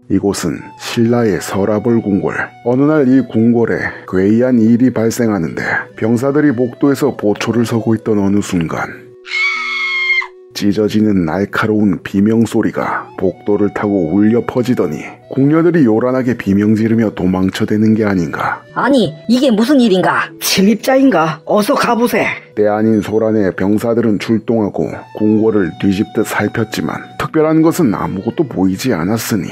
이곳은 신라의 서라벌 궁궐. 어느 날 이 궁궐에 괴이한 일이 발생하는데 병사들이 복도에서 보초를 서고 있던 어느 순간 찢어지는 날카로운 비명소리가 복도를 타고 울려 퍼지더니 궁녀들이 요란하게 비명 지르며 도망쳐대는 게 아닌가. 아니, 이게 무슨 일인가? 침입자인가? 어서 가보세. 때 아닌 소란에 병사들은 출동하고 궁궐을 뒤집듯 살폈지만 특별한 것은 아무것도 보이지 않았으니.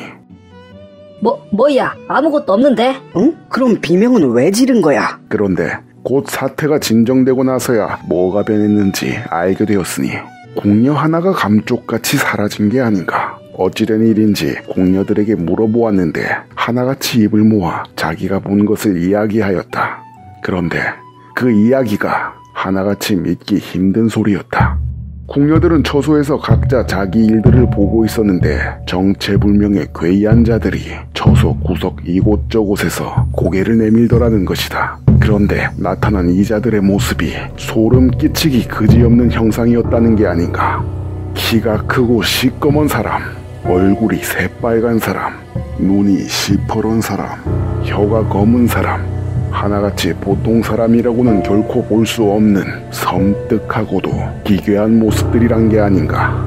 뭐야? 아무것도 없는데? 응? 그럼 비명은 왜 지른 거야? 그런데 곧 사태가 진정되고 나서야 뭐가 변했는지 알게 되었으니 궁녀 하나가 감쪽같이 사라진 게 아닌가. 어찌된 일인지 궁녀들에게 물어보았는데 하나같이 입을 모아 자기가 본 것을 이야기하였다. 그런데 그 이야기가 하나같이 믿기 힘든 소리였다. 궁녀들은 처소에서 각자 자기 일들을 보고 있었는데 정체불명의 괴이한 자들이 처소 구석 이곳저곳에서 고개를 내밀더라는 것이다. 그런데 나타난 이 자들의 모습이 소름 끼치기 그지없는 형상이었다는 게 아닌가. 키가 크고 시꺼먼 사람, 얼굴이 새빨간 사람, 눈이 시퍼런 사람, 혀가 검은 사람, 하나같이 보통 사람이라고는 결코 볼 수 없는 섬뜩하고도 기괴한 모습들이란 게 아닌가.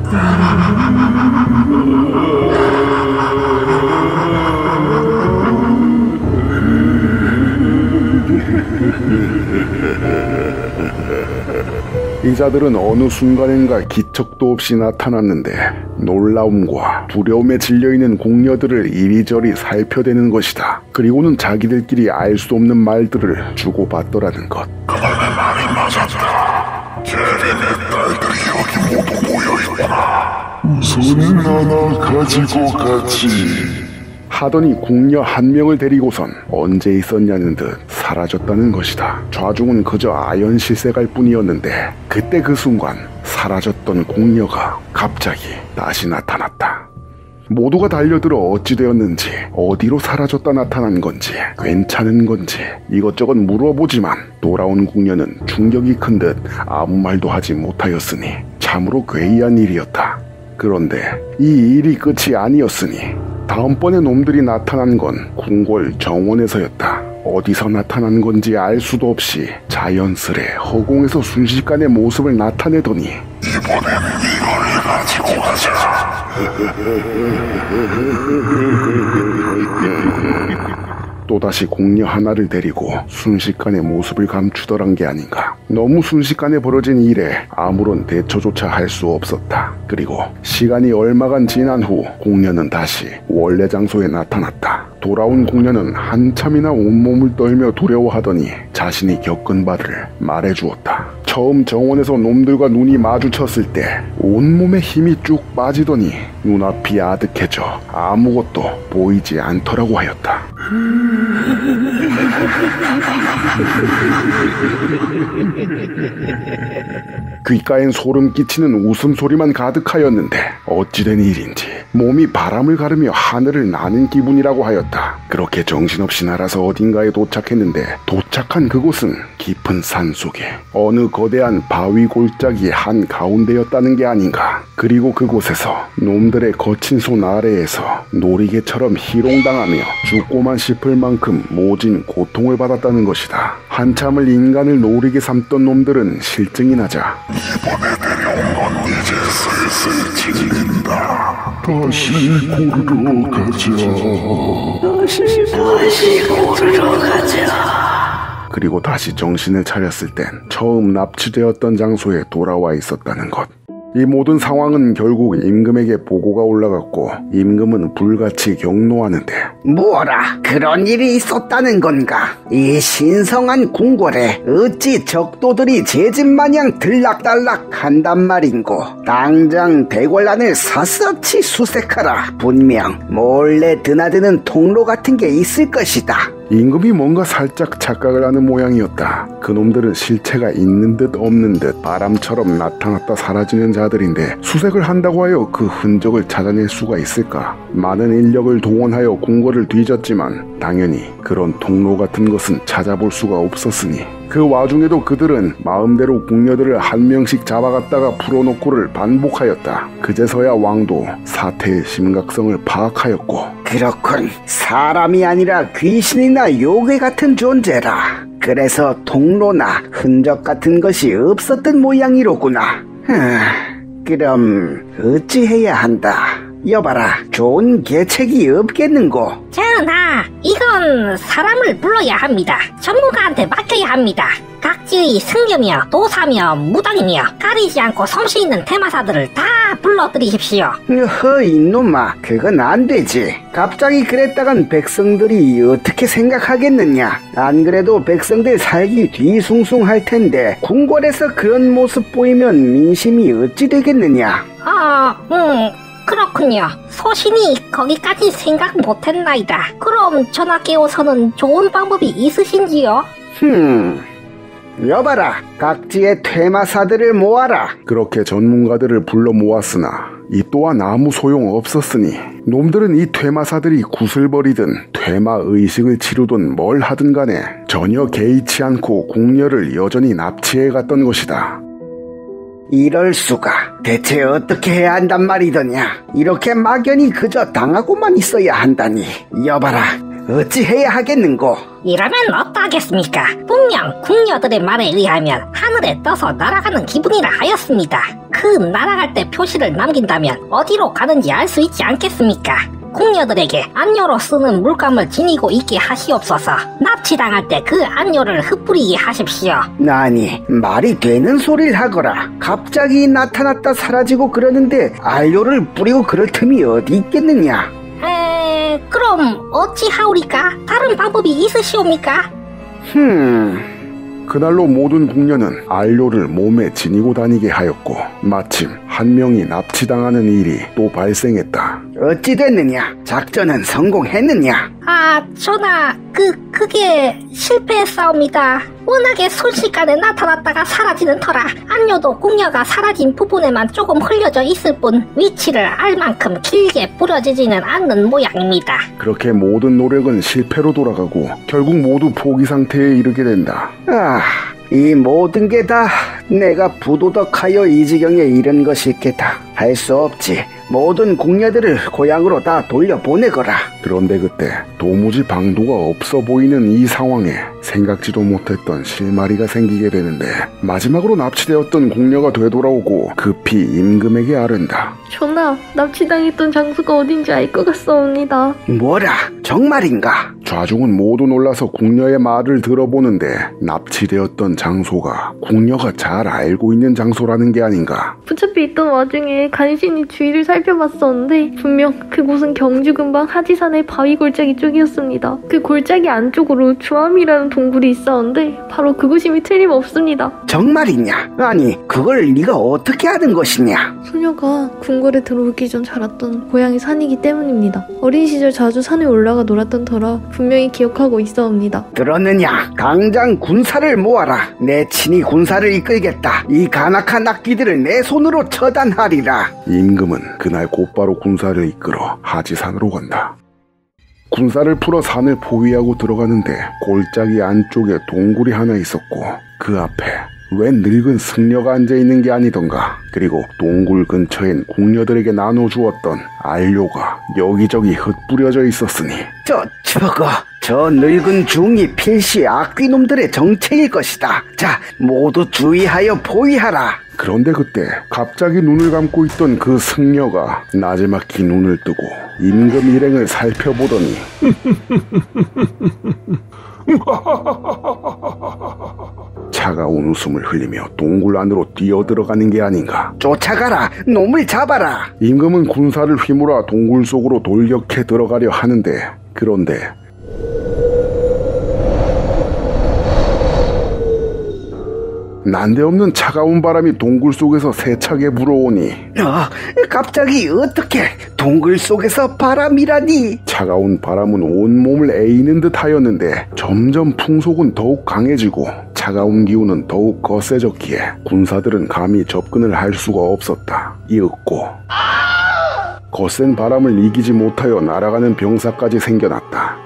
이 자들은 어느 순간인가 기척도 없이 나타났는데 놀라움과 두려움에 질려있는 궁녀들을 이리저리 살펴대는 것이다. 그리고는 자기들끼리 알 수 없는 말들을 주고받더라는 것. 그날의 말이 맞았다. 제리네 딸들이 여기 모두 모여있구나. 우선 하나 가지고 가지. 하더니 궁녀 한 명을 데리고선 언제 있었냐는 듯 사라졌다는 것이다. 좌중은 그저 아연실색할 뿐이었는데 그때 그 순간 사라졌던 궁녀가 갑자기 다시 나타났다. 모두가 달려들어 어찌 되었는지, 어디로 사라졌다 나타난 건지, 괜찮은 건지 이것저것 물어보지만 돌아온 궁녀는 충격이 큰 듯 아무 말도 하지 못하였으니 참으로 괴이한 일이었다. 그런데 이 일이 끝이 아니었으니 다음번에 놈들이 나타난 건 궁궐 정원에서였다. 어디서 나타난 건지 알 수도 없이 자연스레 허공에서 순식간에 모습을 나타내더니 이번엔 이걸 가지고 가자. 또다시 궁녀 하나를 데리고 순식간에 모습을 감추더란 게 아닌가. 너무 순식간에 벌어진 일에 아무런 대처조차 할 수 없었다. 그리고 시간이 얼마간 지난 후 궁녀는 다시 원래 장소에 나타났다. 돌아온 궁녀는 한참이나 온몸을 떨며 두려워하더니 자신이 겪은 바를 말해주었다. 처음 정원에서 놈들과 눈이 마주쳤을 때 온몸에 힘이 쭉 빠지더니 눈앞이 아득해져 아무것도 보이지 않더라고 하였다. 귓가엔 소름 끼치는 웃음소리만 가득하였는데 어찌된 일인지 몸이 바람을 가르며 하늘을 나는 기분이라고 하였다. 그렇게 정신없이 날아서 어딘가에 도착했는데 도착한 그곳은 깊은 산속에 어느 거대한 바위 골짜기 한가운데였다는 게 아닌가. 그리고 그곳에서 놈들의 거친 손 아래에서 놀이개처럼 희롱당하며 죽고만 싶을 만큼 모진 고통을 받았다는 것이다. 한참을 인간을 노리게 삼던 놈들은 실증이 나자 이번에 데려온 건 이제 슬슬 질린다. 다시 고르러 가자. 다시 고르러 가자. 그리고 다시 정신을 차렸을 땐 처음 납치되었던 장소에 돌아와 있었다는 것. 이 모든 상황은 결국 임금에게 보고가 올라갔고 임금은 불같이 경노하는데 뭐라, 그런 일이 있었다는 건가? 이 신성한 궁궐에 어찌 적도들이 제집마냥 들락달락 한단 말인고. 당장 대궐란을 샅샅이 수색하라. 분명 몰래 드나드는 통로 같은 게 있을 것이다. 임금이 뭔가 살짝 착각을 하는 모양이었다. 그놈들은 실체가 있는 듯 없는 듯 바람처럼 나타났다 사라지는 자들인데 수색을 한다고 하여 그 흔적을 찾아낼 수가 있을까? 많은 인력을 동원하여 궁궐을 뒤졌지만 당연히 그런 통로 같은 것은 찾아볼 수가 없었으니 그 와중에도 그들은 마음대로 궁녀들을 한 명씩 잡아갔다가 풀어놓고를 반복하였다. 그제서야 왕도 사태의 심각성을 파악하였고, 그렇군. 사람이 아니라 귀신이나 요괴 같은 존재라. 그래서 통로나 흔적 같은 것이 없었던 모양이로구나. 그럼 어찌해야 한다. 여봐라, 좋은 계책이 없겠는고. 전하, 이건 사람을 불러야 합니다. 전문가한테 맡겨야 합니다. 각지의 승려며 도사며 무당이며 가리지 않고 솜씨 있는 테마사들을 다 불러들이십시오. 허, 이놈아, 그건 안 되지. 갑자기 그랬다간 백성들이 어떻게 생각하겠느냐. 안 그래도 백성들 살기 뒤숭숭할 텐데 궁궐에서 그런 모습 보이면 민심이 어찌 되겠느냐. 그렇군요. 소신이 거기까지 생각 못했나이다. 그럼 전하께서는 좋은 방법이 있으신지요? 여봐라, 각지의 퇴마사들을 모아라. 그렇게 전문가들을 불러 모았으나 이 또한 아무 소용 없었으니 놈들은 이 퇴마사들이 구슬버리든 퇴마의식을 치르든 뭘 하든 간에 전혀 개의치 않고 궁녀를 여전히 납치해 갔던 것이다. 이럴 수가. 대체 어떻게 해야 한단 말이더냐. 이렇게 막연히 그저 당하고만 있어야 한다니. 여봐라, 어찌 해야 하겠는고. 이러면 어떠하겠습니까? 분명 궁녀들의 말에 의하면 하늘에 떠서 날아가는 기분이라 하였습니다. 그 날아갈 때 표시를 남긴다면 어디로 가는지 알 수 있지 않겠습니까? 궁녀들에게 안료로 쓰는 물감을 지니고 있게 하시옵소서. 납치당할 때 그 안료를 흩뿌리게 하십시오. 아니, 말이 되는 소리를 하거라. 갑자기 나타났다 사라지고 그러는데 안료를 뿌리고 그럴 틈이 어디 있겠느냐. 그럼 어찌 하오리까? 다른 방법이 있으시옵니까? 그날로 모든 궁녀는 안료를 몸에 지니고 다니게 하였고, 마침 한 명이 납치당하는 일이 또 발생했다. 어찌 됐느냐? 작전은 성공했느냐? 전하, 그게 실패했사옵니다. 워낙에 순식간에 나타났다가 사라지는 터라 안료도 궁녀가 사라진 부분에만 조금 흘려져 있을 뿐 위치를 알 만큼 길게 뿌려지지는 않는 모양입니다. 그렇게 모든 노력은 실패로 돌아가고 결국 모두 포기 상태에 이르게 된다. 이 모든 게 다 내가 부도덕하여 이 지경에 이른 것이겠다. 할 수 없지. 모든 궁녀들을 고향으로 다 돌려보내거라. 그런데 그때 도무지 방도가 없어 보이는 이 상황에 생각지도 못했던 실마리가 생기게 되는데, 마지막으로 납치되었던 궁녀가 되돌아오고 급히 임금에게 아른다. 전하, 납치당했던 장소가 어딘지 알 것 같사옵니다. 뭐라? 정말인가? 좌중은 모두 놀라서 궁녀의 말을 들어보는데 납치되었던 장소가 궁녀가 잘 알고 있는 장소라는 게 아닌가. 붙잡혀 있던 와중에 간신히 주위를 살펴봤었는데 분명 그곳은 경주 근방 하지산의 바위 골짜기 쪽이었습니다. 그 골짜기 안쪽으로 주암이라는 동굴이 있었는데 바로 그곳임이 틀림없습니다. 정말이냐? 아니, 그걸 네가 어떻게 아는 것이냐? 소녀가 궁궐에 들어오기 전 자랐던 고향이 산이기 때문입니다. 어린 시절 자주 산에 올라가 놀았던 터라 분명히 기억하고 있어옵니다. 들었느냐? 당장 군사를 모아라. 내 친히 군사를 이끌겠다. 이 간악한 악귀들을 내 손으로 처단하리라. 임금은 그날 곧바로 군사를 이끌어 하지산으로 간다. 군사를 풀어 산을 포위하고 들어가는데 골짜기 안쪽에 동굴이 하나 있었고, 그 앞에 웬 늙은 승려가 앉아있는 게 아니던가. 그리고 동굴 근처엔 궁녀들에게 나눠주었던 안료가 여기저기 흩뿌려져 있었으니, 저 늙은 중이 필시 악귀놈들의 정체일 것이다. 자, 모두 주의하여 포위하라. 그런데 그때 갑자기 눈을 감고 있던 그 승려가 나지막히 눈을 뜨고 임금 일행을 살펴보더니 차가운 웃음을 흘리며 동굴 안으로 뛰어들어가는 게 아닌가. 쫓아가라. 놈을 잡아라. 임금은 군사를 휘몰아 동굴 속으로 돌격해 들어가려 하는데, 그런데 난데없는 차가운 바람이 동굴 속에서 세차게 불어오니, 갑자기 어떻게 동굴 속에서 바람이라니? 차가운 바람은 온몸을 에이는 듯 하였는데 점점 풍속은 더욱 강해지고 차가운 기운은 더욱 거세졌기에 군사들은 감히 접근을 할 수가 없었다. 이윽고 거센 바람을 이기지 못하여 날아가는 병사까지 생겨났다.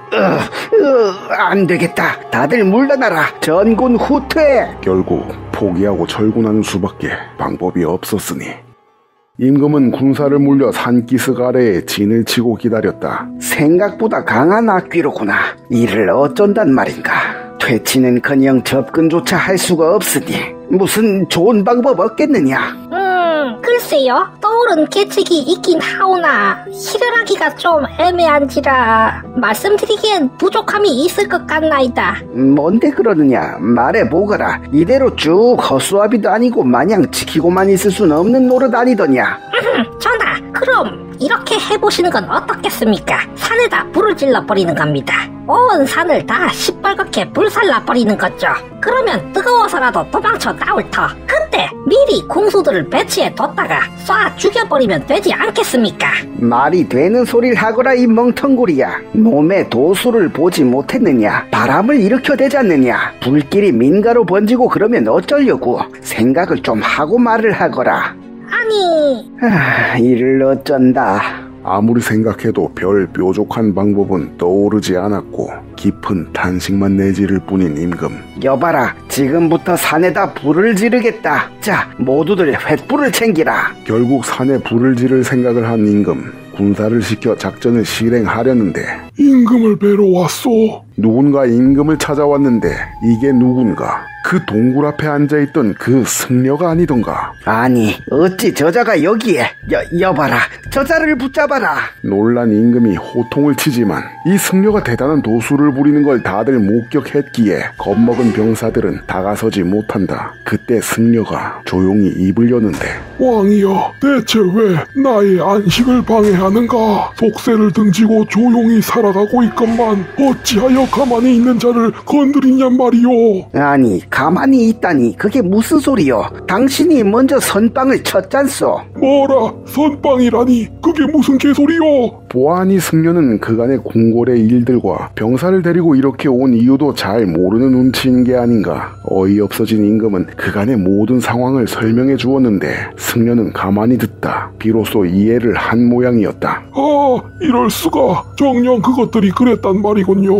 안 되겠다. 다들 물러나라. 전군 후퇴. 결국 포기하고 철군하는 수밖에 방법이 없었으니 임금은 군사를 물려 산기슭 아래에 진을 치고 기다렸다. 생각보다 강한 악귀로구나. 이를 어쩐단 말인가. 퇴치는커녕 접근조차 할 수가 없으니 무슨 좋은 방법 없겠느냐. 글쎄요. 떠오른 계책이 있긴 하오나 실현하기가 좀 애매한지라 말씀드리기엔 부족함이 있을 것 같나이다. 뭔데 그러느냐. 말해보거라. 이대로 쭉 허수아비도 아니고 마냥 지키고만 있을 순 없는 노릇 아니더냐. 전하, 그럼 이렇게 해보시는 건 어떻겠습니까? 산에다 불을 질러버리는 겁니다. 온 산을 다 시뻘겋게 불살라버리는 거죠. 그러면 뜨거워서라도 도망쳐 나올 터 그때 미리 궁수들을 배치해 뒀다가 쏴 죽여버리면 되지 않겠습니까? 말이 되는 소리를 하거라 이 멍텅구리야. 몸에 도수를 보지 못했느냐. 바람을 일으켜대지 않느냐. 불길이 민가로 번지고 그러면 어쩌려고. 생각을 좀 하고 말을 하거라. 아니... 이를 어쩐다. 아무리 생각해도 별 뾰족한 방법은 떠오르지 않았고 깊은 탄식만 내지를 뿐인 임금. 여봐라. 지금부터 산에다 불을 지르겠다. 자, 모두들 횃불을 챙기라. 결국 산에 불을 지를 생각을 한 임금. 군사를 시켜 작전을 실행하려는데 임금을 뵈러 왔소. 누군가 임금을 찾아왔는데 이게 누군가? 그 동굴 앞에 앉아있던 그 승려가 아니던가? 아니, 어찌 저자가 여기에. 여봐라. 저자를 붙잡아라. 놀란 임금이 호통을 치지만 이 승려가 대단한 도수를 부리는 걸 다들 목격했기에 겁먹은 병사들은 다가서지 못한다. 그때 승려가 조용히 입을 여는데 왕이여, 대체 왜 나의 안식을 방해하는가? 속세를 등지고 조용히 살아가고 있건만 어찌하여 가만히 있는 자를 건드리냔 말이오. 아니, 가만히 있다니 그게 무슨 소리요? 당신이 먼저 선빵을 쳤잖소. 뭐라, 선빵이라니 그게 무슨 개소리요? 보아하니 승려는 그간의 궁궐의 일들과 병사를 데리고 이렇게 온 이유도 잘 모르는 눈치인 게 아닌가. 어이없어진 임금은 그간의 모든 상황을 설명해 주었는데 승려는 가만히 듣다 비로소 이해를 한 모양이었다. 이럴 수가. 정녕 그것들이 그랬단 말이군요.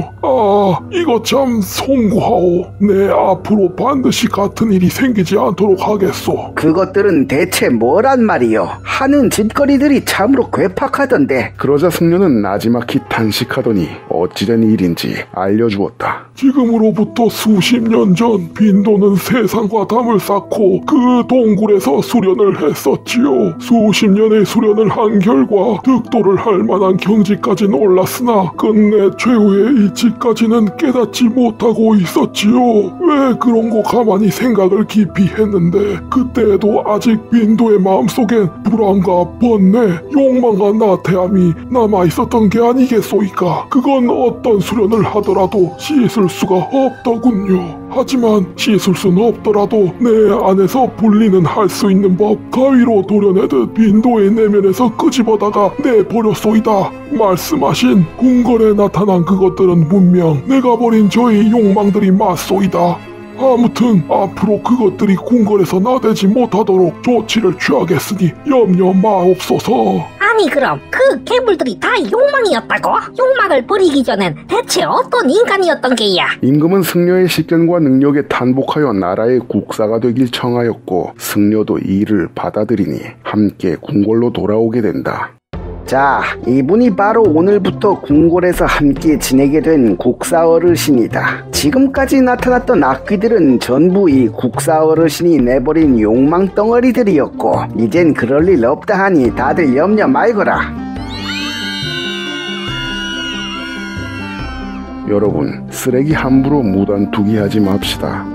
이거 참 송구하오. 내 앞으로 반드시 같은 일이 생기지 않도록 하겠소. 그것들은 대체 뭐란 말이요? 하는 짓거리들이 참으로 괴팍하던데. 그러자 승려는 나지막히 탄식하더니 어찌된 일인지 알려주었다. 지금으로부터 수십 년 전 빈도는 세상과 담을 쌓고 그 동굴에서 수련을 했었지요. 수십 년의 수련을 한 결과 득도를 할 만한 경지까지는 올랐으나 끝내 최후의 이치까지는 깨닫지 못하고 있었지요. 왜 그런 거 가만히 생각을 깊이 했는데 그때에도 아직 빈도의 마음속엔 불안과 번뇌, 욕망과 나태함이 남아있었던 게 아니겠소이까. 그건 어떤 수련을 하더라도 씻을 수가 없더군요. 하지만 씻을 수는 없더라도 내 안에서 분리는 할 수 있는 법, 가위로 도려내듯 빈도의 내면에서 끄집어다가 내버렸소이다. 말씀하신 궁궐에 나타난 그것들은 분명 내가 버린 저의 욕망들이 맞소이다. 아무튼 앞으로 그것들이 궁궐에서 나대지 못하도록 조치를 취하겠으니 염려 마옵소서. 아니 그럼 그 괴물들이 다 욕망이었다고? 욕망을 버리기 전엔 대체 어떤 인간이었던 게야? 임금은 승려의 식견과 능력에 탄복하여 나라의 국사가 되길 청하였고 승려도 이를 받아들이니 함께 궁궐로 돌아오게 된다. 자, 이분이 바로 오늘부터 궁궐에서 함께 지내게 된 국사 어르신이다. 지금까지 나타났던 악귀들은 전부 이 국사 어르신이 내버린 욕망 덩어리들이었고 이젠 그럴 일 없다 하니 다들 염려 말거라. 여러분, 쓰레기 함부로 무단 투기하지 맙시다.